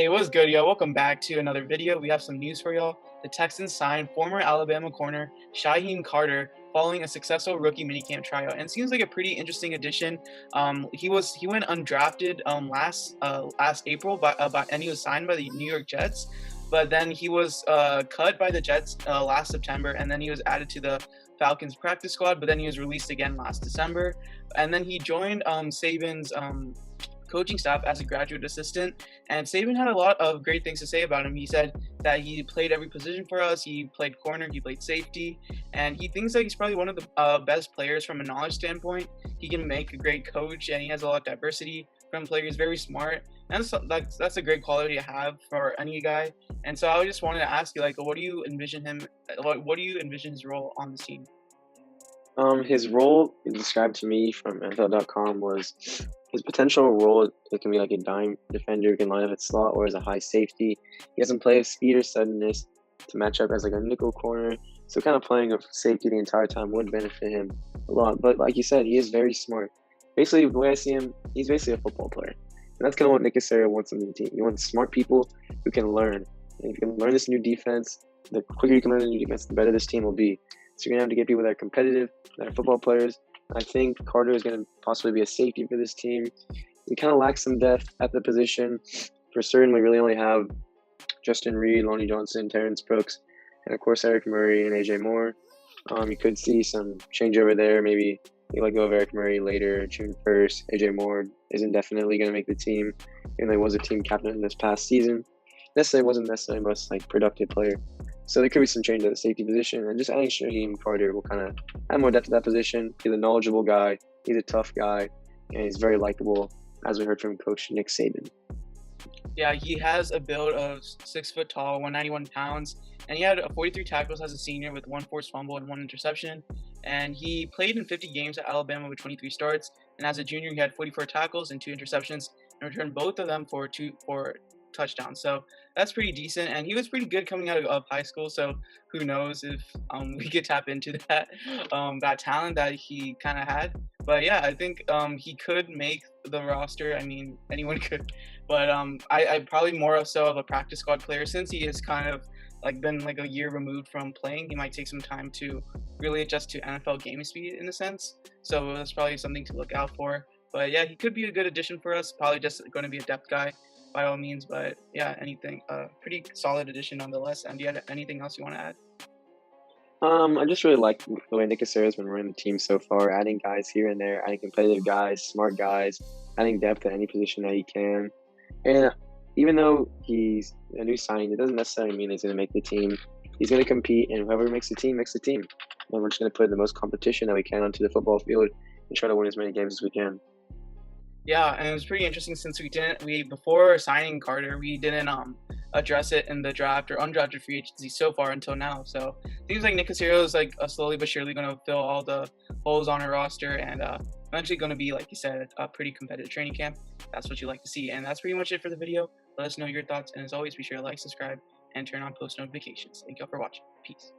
Hey, what's good, y'all? Welcome back to another video. We have some news for y'all. The Texans signed former Alabama corner Shyheim following a successful rookie minicamp tryout, and it seems like a pretty interesting addition. He went undrafted last April, and he was signed by the New York Jets. But then he was cut by the Jets last September, and then he was added to the Falcons practice squad. But then he was released again last December, and then he joined Saban's coaching staff as a graduate assistant. And Saban had a lot of great things to say about him. He said that he played every position for us. He played corner, he played safety, and he thinks that he's probably one of the best players from a knowledge standpoint. He can make a great coach, and he has a lot of diversity from players. He's very smart. And that's a great quality to have for any guy. And so I just wanted to ask you, like, what do you envision him? What do you envision his role on the team? His role described to me from NFL.com was his potential role. It can be like a dime defender who can line up at slot or as a high safety. He doesn't play with speed or suddenness to match up as like a nickel corner. So kind of playing a safety the entire time would benefit him a lot. But like you said, he is very smart. Basically, the way I see him, he's basically a football player. And that's kind of what Nick Caserio wants on the team. He wants smart people who can learn. And if you can learn this new defense, the quicker you can learn the new defense, the better this team will be. So you're going to have to get people that are competitive, that are football players. I think Carter is going to possibly be a safety for this team. We kind of lack some depth at the position. For certain, we really only have Justin Reed, Lonnie Johnson, Terrence Brooks, and of course Eric Murray and AJ Moore. You could see some changeover there. Maybe you let go of Eric Murray later, June 1st. AJ Moore isn't definitely going to make the team, even though he was a team captain this past season. Wasn't necessarily the most productive player. So there could be some change at the safety position, and just adding Shyheim Carter will kind of add more depth to that position. He's a knowledgeable guy, he's a tough guy, and he's very likable, as we heard from Coach Nick Saban. Yeah, he has a build of 6 foot tall, 191 pounds, and he had 43 tackles as a senior with 1 forced fumble and 1 interception. And he played in 50 games at Alabama with 23 starts. And as a junior, he had 44 tackles and 2 interceptions, and returned both of them for touchdowns. So that's pretty decent. And he was pretty good coming out of high school. So who knows if we could tap into that talent that he kind of had. But yeah, I think he could make the roster. I mean, anyone could, but I probably more so of a practice squad player, since he is kind of been like a year removed from playing. He might take some time to really adjust to NFL game speed in a sense. So that's probably something to look out for. But yeah, he could be a good addition for us. Probably just going to be a depth guy by all means. But yeah, pretty solid addition nonetheless. And do you have anything else you want to add? I just really like the way Nick Caserio has been running the team so far, adding guys here and there, adding competitive guys, smart guys, adding depth at any position that he can. And even though he's a new signing, it doesn't necessarily mean he's going to make the team. He's going to compete, and whoever makes the team makes the team. And we're just going to put the most competition that we can onto the football field and try to win as many games as we can. Yeah, and it was pretty interesting since before signing Carter, we didn't address it in the draft or undrafted free agency so far until now. So it seems like Nick Caserio is slowly but surely going to fill all the holes on our roster, and eventually going to be, like you said, a pretty competitive training camp. That's what you like to see. And that's pretty much it for the video. Let us know your thoughts, and as always, be sure to like, subscribe, and turn on post notifications. Thank y'all for watching. Peace.